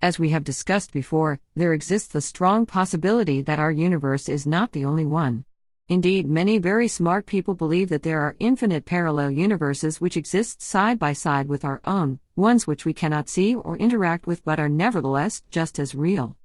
As we have discussed before, there exists the strong possibility that our universe is not the only one. Indeed, many very smart people believe that there are infinite parallel universes which exist side by side with our own, ones which we cannot see or interact with but are nevertheless just as real.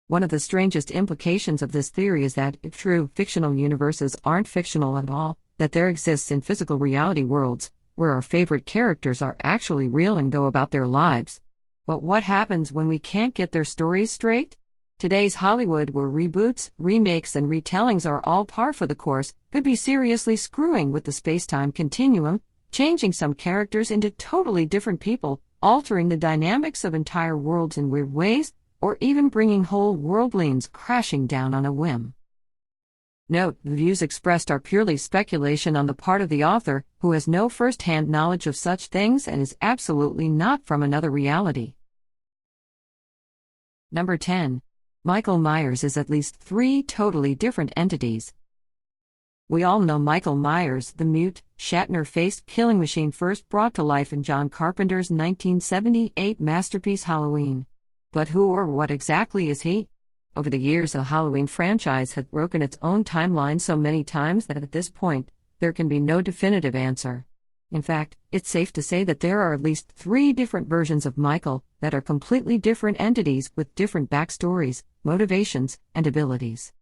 One of the strangest implications of this theory is that, if true, fictional universes aren't fictional at all, that there exists in physical reality worlds, where our favorite characters are actually real and go about their lives. But what happens when we can't get their stories straight? Today's Hollywood, where reboots, remakes, and retellings are all par for the course, could be seriously screwing with the space-time continuum, changing some characters into totally different people, altering the dynamics of entire worlds in weird ways, or even bringing whole worldlings crashing down on a whim. Note, the views expressed are purely speculation on the part of the author, who has no first-hand knowledge of such things and is absolutely not from another reality. Number 10. Michael Myers is at least 3 totally different entities. We all know Michael Myers, the mute, Shatner-faced killing machine first brought to life in John Carpenter's 1978 masterpiece Halloween. But who or what exactly is he? Over the years, the Halloween franchise has broken its own timeline so many times that at this point, there can be no definitive answer. In fact, it's safe to say that there are at least 3 different versions of Michael that are completely different entities with different backstories, motivations, and abilities.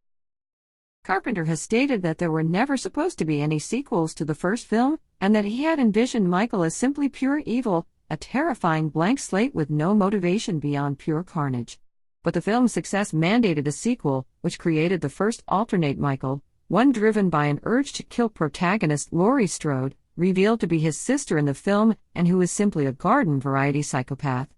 Carpenter has stated that there were never supposed to be any sequels to the first film, and that he had envisioned Michael as simply pure evil, a terrifying blank slate with no motivation beyond pure carnage. But the film's success mandated a sequel, which created the first alternate Michael, one driven by an urge to kill protagonist Laurie Strode, revealed to be his sister in the film and who is simply a garden-variety psychopath.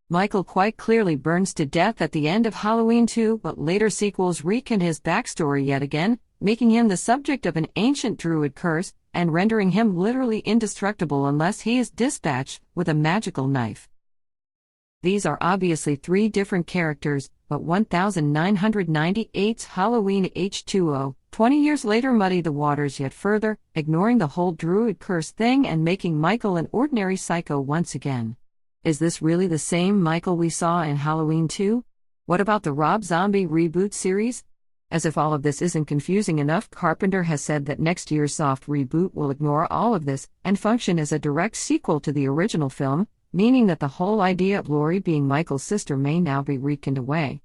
Michael quite clearly burns to death at the end of Halloween 2, but later sequels recount his backstory yet again, making him the subject of an ancient druid curse and rendering him literally indestructible unless he is dispatched with a magical knife. These are obviously 3 different characters, but 1998's Halloween H2O, 20 years later, muddy the waters yet further, ignoring the whole druid curse thing and making Michael an ordinary psycho once again. Is this really the same Michael we saw in Halloween 2? What about the Rob Zombie reboot series? As if all of this isn't confusing enough, Carpenter has said that next year's soft reboot will ignore all of this and function as a direct sequel to the original film, meaning that the whole idea of Laurie being Michael's sister may now be reckoned away.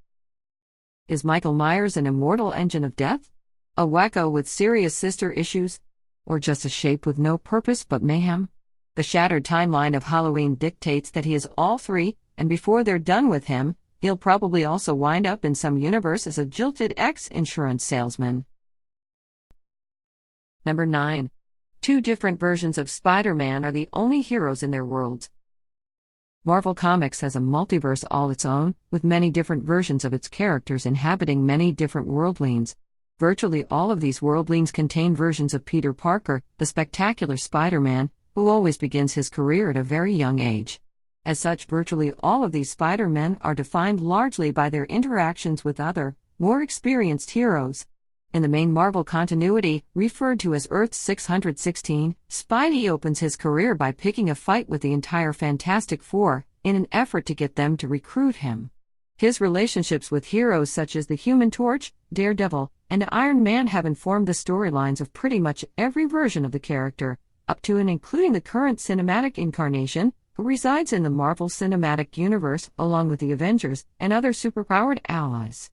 Is Michael Myers an immortal engine of death? A wacko with serious sister issues? Or just a shape with no purpose but mayhem? The shattered timeline of Halloween dictates that he is all 3, and before they're done with him, he'll probably also wind up in some universe as a jilted ex-insurance salesman. Number 9. 2 different versions of Spider-Man are the only heroes in their worlds. Marvel Comics has a multiverse all its own, with many different versions of its characters inhabiting many different worldlings. Virtually all of these worldlings contain versions of Peter Parker, the spectacular Spider-Man, who always begins his career at a very young age. As such, virtually all of these Spider-Men are defined largely by their interactions with other, more experienced heroes. In the main Marvel continuity, referred to as Earth 616, Spidey opens his career by picking a fight with the entire Fantastic Four, in an effort to get them to recruit him. His relationships with heroes such as the Human Torch, Daredevil, and Iron Man have informed the storylines of pretty much every version of the character, up to and including the current cinematic incarnation, who resides in the Marvel Cinematic Universe along with the Avengers and other superpowered allies.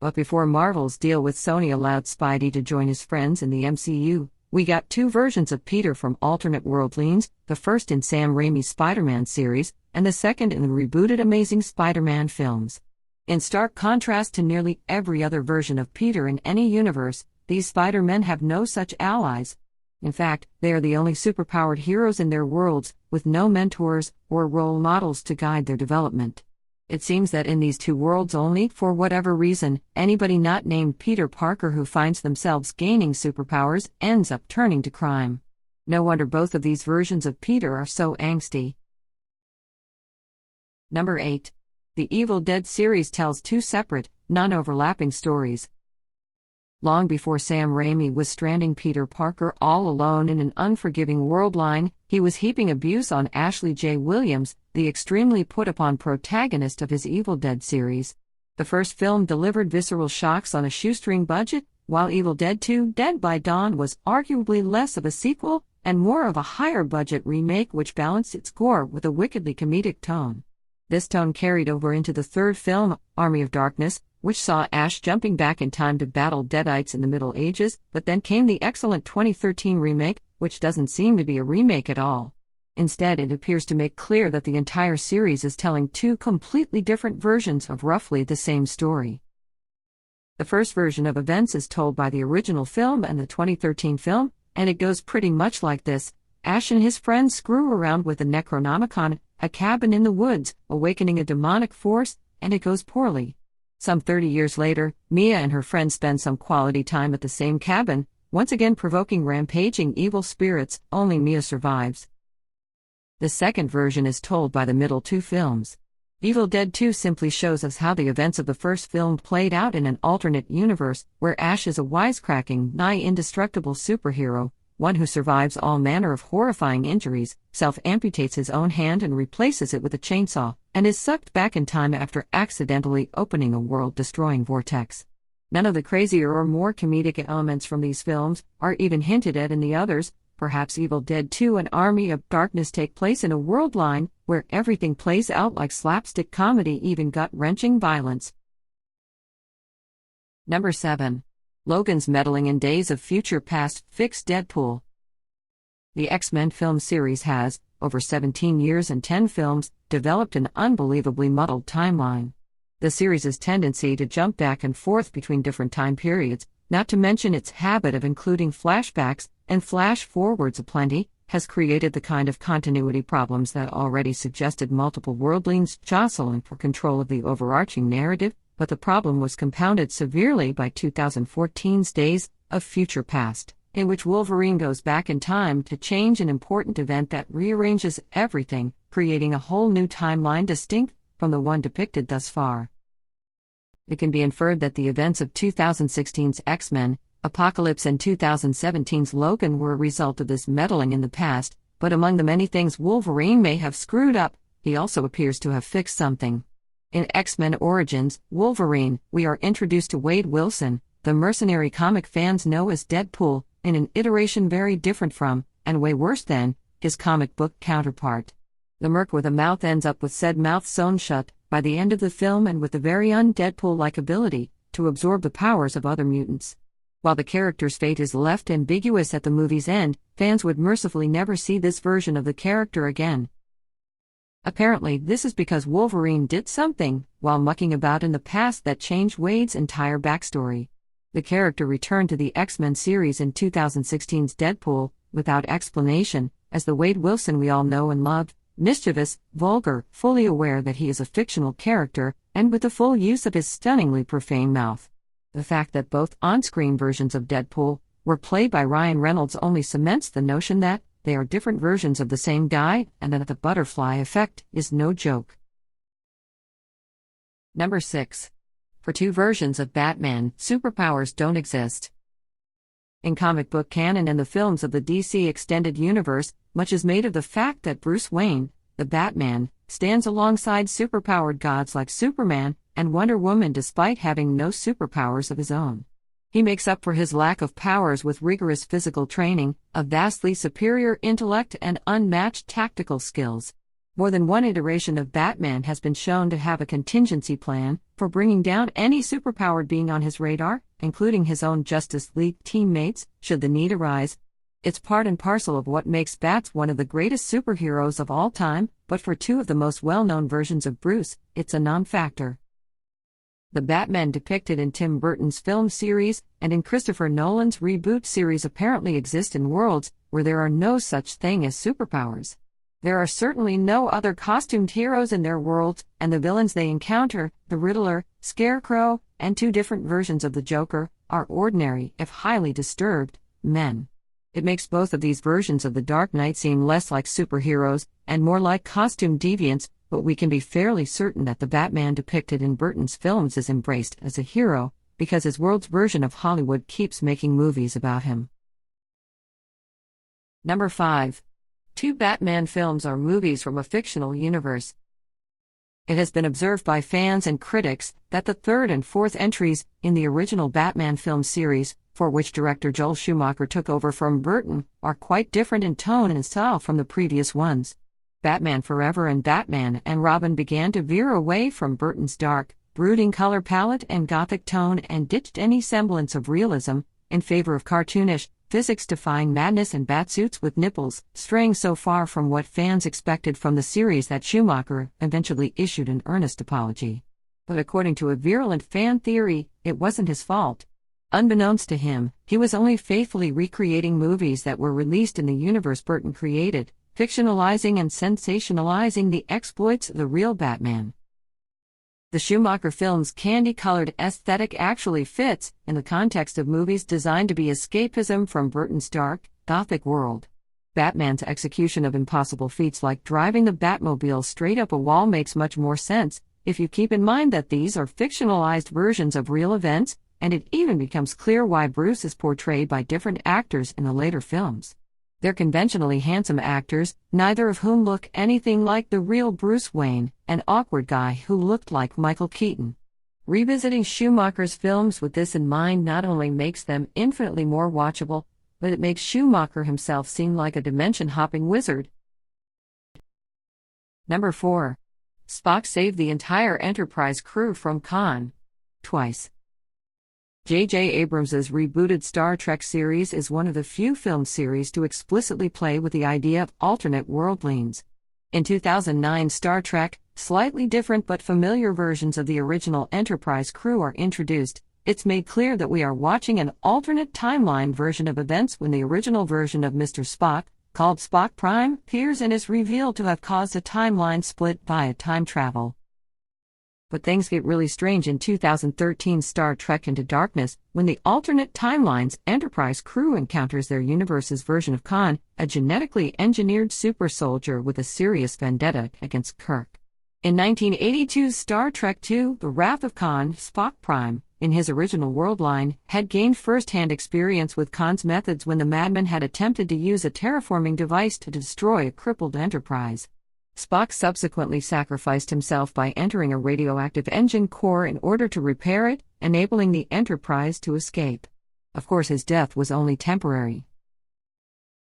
But before Marvel's deal with Sony allowed Spidey to join his friends in the MCU, we got 2 versions of Peter from alternate worldlings, the first in Sam Raimi's Spider-Man series, and the second in the rebooted Amazing Spider-Man films. In stark contrast to nearly every other version of Peter in any universe, these Spider-Men have no such allies. In fact, they are the only superpowered heroes in their worlds, with no mentors or role models to guide their development. It seems that in these 2 worlds only, for whatever reason, anybody not named Peter Parker who finds themselves gaining superpowers ends up turning to crime. No wonder both of these versions of Peter are so angsty. Number 8. The Evil Dead series tells 2 separate, non-overlapping stories. Long before Sam Raimi was stranding Peter Parker all alone in an unforgiving world line, he was heaping abuse on Ashley J. Williams, the extremely put-upon protagonist of his Evil Dead series. The first film delivered visceral shocks on a shoestring budget, while Evil Dead 2: Dead by Dawn was arguably less of a sequel and more of a higher-budget remake which balanced its gore with a wickedly comedic tone. This tone carried over into the third film, Army of Darkness, which saw Ash jumping back in time to battle Deadites in the Middle Ages, but then came the excellent 2013 remake, which doesn't seem to be a remake at all. Instead, it appears to make clear that the entire series is telling two completely different versions of roughly the same story. The first version of events is told by the original film and the 2013 film, and it goes pretty much like this. Ash and his friends screw around with the Necronomicon, a cabin in the woods, awakening a demonic force, and it goes poorly. Some 30 years later, Mia and her friends spend some quality time at the same cabin, once again provoking rampaging evil spirits. Only Mia survives. The second version is told by the middle two films. Evil Dead 2 simply shows us how the events of the first film played out in an alternate universe, where Ash is a wisecracking, nigh-indestructible superhero, one who survives all manner of horrifying injuries, self-amputates his own hand and replaces it with a chainsaw, and is sucked back in time after accidentally opening a world-destroying vortex. None of the crazier or more comedic elements from these films are even hinted at in the others. Perhaps Evil Dead 2 and Army of Darkness take place in a world line where everything plays out like slapstick comedy, even gut-wrenching violence. Number 7. Logan's meddling in Days of Future Past fixed Deadpool. The X-Men film series has, over 17 years and 10 films, developed an unbelievably muddled timeline. The series' tendency to jump back and forth between different time periods, not to mention its habit of including flashbacks and flash-forwards aplenty, has created the kind of continuity problems that already suggested multiple worldlings jostling for control of the overarching narrative, but the problem was compounded severely by 2014's Days of Future Past, in which Wolverine goes back in time to change an important event that rearranges everything, creating a whole new timeline distinct from the one depicted thus far. It can be inferred that the events of 2016's X-Men, Apocalypse and 2017's Logan were a result of this meddling in the past, but among the many things Wolverine may have screwed up, he also appears to have fixed something. In X-Men Origins, Wolverine, we are introduced to Wade Wilson, the mercenary comic fans know as Deadpool, in an iteration very different from, and way worse than, his comic book counterpart. The merc with a mouth ends up with said mouth sewn shut, by the end of the film, and with the very un-Deadpool-like ability to absorb the powers of other mutants. While the character's fate is left ambiguous at the movie's end, fans would mercifully never see this version of the character again. Apparently, this is because Wolverine did something, while mucking about in the past, that changed Wade's entire backstory. The character returned to the X-Men series in 2016's Deadpool, without explanation, as the Wade Wilson we all know and love, mischievous, vulgar, fully aware that he is a fictional character, and with the full use of his stunningly profane mouth. The fact that both on-screen versions of Deadpool were played by Ryan Reynolds only cements the notion that they are different versions of the same guy, and that the butterfly effect is no joke. Number 6. For two versions of Batman, superpowers don't exist. In comic book canon and the films of the DC Extended Universe, much is made of the fact that Bruce Wayne, the Batman, stands alongside superpowered gods like Superman and Wonder Woman despite having no superpowers of his own. He makes up for his lack of powers with rigorous physical training, a vastly superior intellect, and unmatched tactical skills. More than one iteration of Batman has been shown to have a contingency plan for bringing down any superpowered being on his radar, including his own Justice League teammates, should the need arise. It's part and parcel of what makes Bats one of the greatest superheroes of all time, but for two of the most well-known versions of Bruce, it's a non-factor. The Batman depicted in Tim Burton's film series and in Christopher Nolan's reboot series apparently exist in worlds where there are no such thing as superpowers. There are certainly no other costumed heroes in their worlds, and the villains they encounter, the Riddler, Scarecrow, and two different versions of the Joker, are ordinary, if highly disturbed, men. It makes both of these versions of the Dark Knight seem less like superheroes and more like costume deviants, but we can be fairly certain that the Batman depicted in Burton's films is embraced as a hero, because his world's version of Hollywood keeps making movies about him. Number 5. 2 Batman films are movies from a fictional universe. It has been observed by fans and critics that the third and fourth entries in the original Batman film series, for which director Joel Schumacher took over from Burton, are quite different in tone and style from the previous ones. Batman Forever and Batman and Robin began to veer away from Burton's dark, brooding color palette and gothic tone and ditched any semblance of realism in favor of cartoonish, physics-defying madness and batsuits with nipples, straying so far from what fans expected from the series that Schumacher eventually issued an earnest apology. But according to a virulent fan theory, it wasn't his fault. Unbeknownst to him, he was only faithfully recreating movies that were released in the universe Burton created, fictionalizing and sensationalizing the exploits of the real Batman. The Schumacher film's candy-colored aesthetic actually fits in the context of movies designed to be escapism from Burton's dark, gothic world. Batman's execution of impossible feats like driving the Batmobile straight up a wall makes much more sense if you keep in mind that these are fictionalized versions of real events, and it even becomes clear why Bruce is portrayed by different actors in the later films. They're conventionally handsome actors, neither of whom look anything like the real Bruce Wayne, an awkward guy who looked like Michael Keaton. Revisiting Schumacher's films with this in mind not only makes them infinitely more watchable, but it makes Schumacher himself seem like a dimension-hopping wizard. Number 4. Spock saved the entire Enterprise crew from Khan. Twice. J.J. Abrams' rebooted Star Trek series is one of the few film series to explicitly play with the idea of alternate worldlings. In 2009, Star Trek, slightly different but familiar versions of the original Enterprise crew are introduced. It's made clear that we are watching an alternate timeline version of events when the original version of Mr. Spock, called Spock Prime, appears and is revealed to have caused a timeline split via time travel. But things get really strange in 2013's Star Trek Into Darkness, when the alternate timeline's Enterprise crew encounters their universe's version of Khan, a genetically engineered super soldier with a serious vendetta against Kirk. In 1982's Star Trek II, The Wrath of Khan, Spock Prime, in his original worldline, had gained first-hand experience with Khan's methods when the madman had attempted to use a terraforming device to destroy a crippled Enterprise. Spock subsequently sacrificed himself by entering a radioactive engine core in order to repair it, enabling the Enterprise to escape. Of course, his death was only temporary.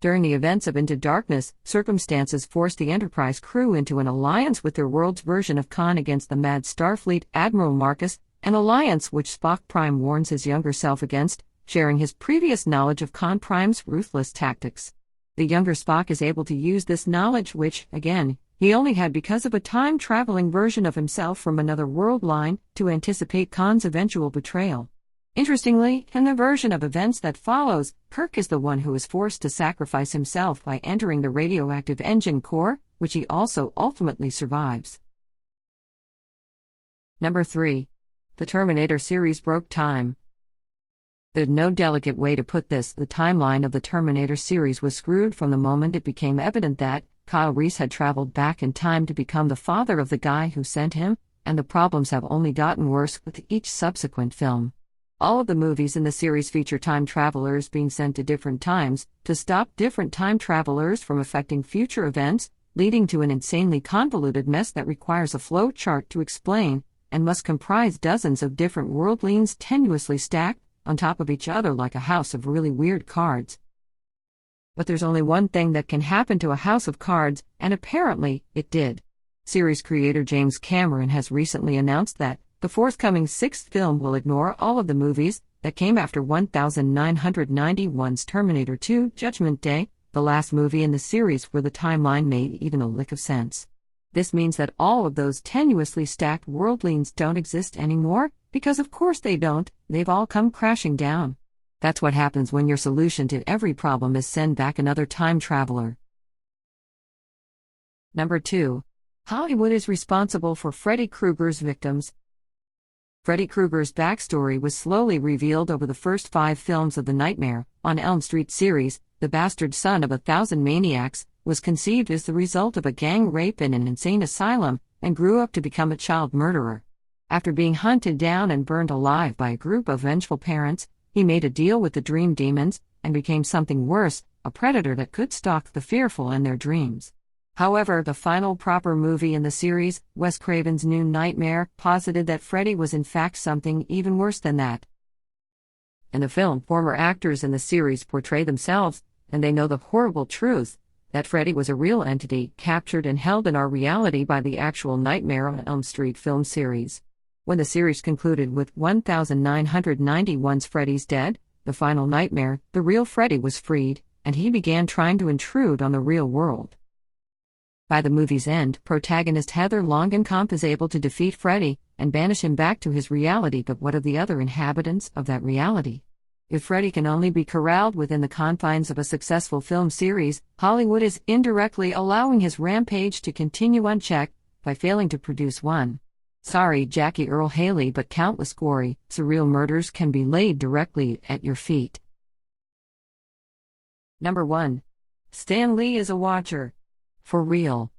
During the events of Into Darkness, circumstances forced the Enterprise crew into an alliance with their world's version of Khan against the mad Starfleet Admiral Marcus, an alliance which Spock Prime warns his younger self against, sharing his previous knowledge of Khan Prime's ruthless tactics. The younger Spock is able to use this knowledge which, again, he only had because of a time-traveling version of himself from another world line to anticipate Khan's eventual betrayal. Interestingly, in the version of events that follows, Kirk is the one who is forced to sacrifice himself by entering the radioactive engine core, which he also ultimately survives. Number 3. The Terminator series broke time. There's no delicate way to put this. The timeline of the Terminator series was screwed from the moment it became evident that Kyle Reese had traveled back in time to become the father of the guy who sent him, and the problems have only gotten worse with each subsequent film. All of the movies in the series feature time travelers being sent to different times to stop different time travelers from affecting future events, leading to an insanely convoluted mess that requires a flow chart to explain, and must comprise dozens of different worldlings tenuously stacked on top of each other like a house of really weird cards. But there's only one thing that can happen to a house of cards, and apparently, it did. Series creator James Cameron has recently announced that the forthcoming 6th film will ignore all of the movies that came after 1991's Terminator 2: Judgment Day, the last movie in the series where the timeline made even a lick of sense. This means that all of those tenuously stacked worldlings don't exist anymore, because of course they don't, they've all come crashing down. That's what happens when your solution to every problem is send back another time traveler. Number 2. Hollywood is responsible for Freddy Kruegers' victims. Freddy Krueger's backstory was slowly revealed over the first 5 films of the Nightmare on Elm Street series. The bastard son of 1,000 maniacs was conceived as the result of a gang rape in an insane asylum and grew up to become a child murderer. After being hunted down and burned alive by a group of vengeful parents, he made a deal with the dream demons and became something worse, a predator that could stalk the fearful in their dreams. However, the final proper movie in the series, Wes Craven's New Nightmare, posited that Freddy was in fact something even worse than that. In the film, former actors in the series portray themselves, and they know the horrible truth, that Freddy was a real entity, captured and held in our reality by the actual Nightmare on Elm Street film series. When the series concluded with 1991's Freddy's Dead, the final nightmare, the real Freddy was freed, and he began trying to intrude on the real world. By the movie's end, protagonist Heather Langenkamp is able to defeat Freddy and banish him back to his reality, but what of the other inhabitants of that reality? If Freddy can only be corralled within the confines of a successful film series, Hollywood is indirectly allowing his rampage to continue unchecked by failing to produce one. Sorry, Jackie Earle Haley, but countless gory, surreal murders can be laid directly at your feet. Number 1. Stan Lee is a watcher. For real.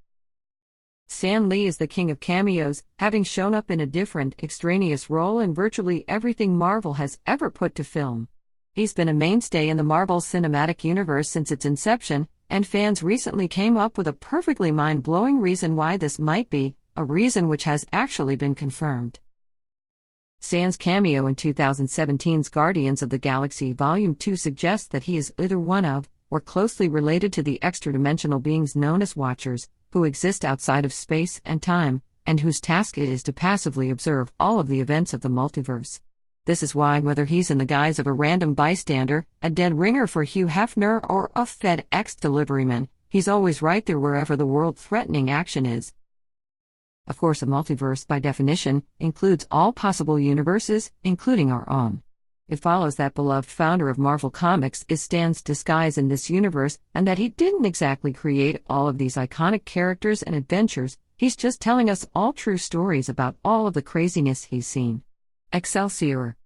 Stan Lee is the king of cameos, having shown up in a different, extraneous role in virtually everything Marvel has ever put to film. He's been a mainstay in the Marvel Cinematic Universe since its inception, and fans recently came up with a perfectly mind-blowing reason why this might be, a reason which has actually been confirmed. Stan's cameo in 2017's Guardians of the Galaxy Volume 2 suggests that he is either one of, or closely related to the extra-dimensional beings known as Watchers, who exist outside of space and time, and whose task it is to passively observe all of the events of the multiverse. This is why, whether he's in the guise of a random bystander, a dead ringer for Hugh Hefner, or a FedEx deliveryman, he's always right there wherever the world-threatening action is. Of course, a multiverse, by definition, includes all possible universes, including our own. It follows that beloved founder of Marvel Comics is Stan's disguise in this universe, and that he didn't exactly create all of these iconic characters and adventures, he's just telling us all true stories about all of the craziness he's seen. Excelsior.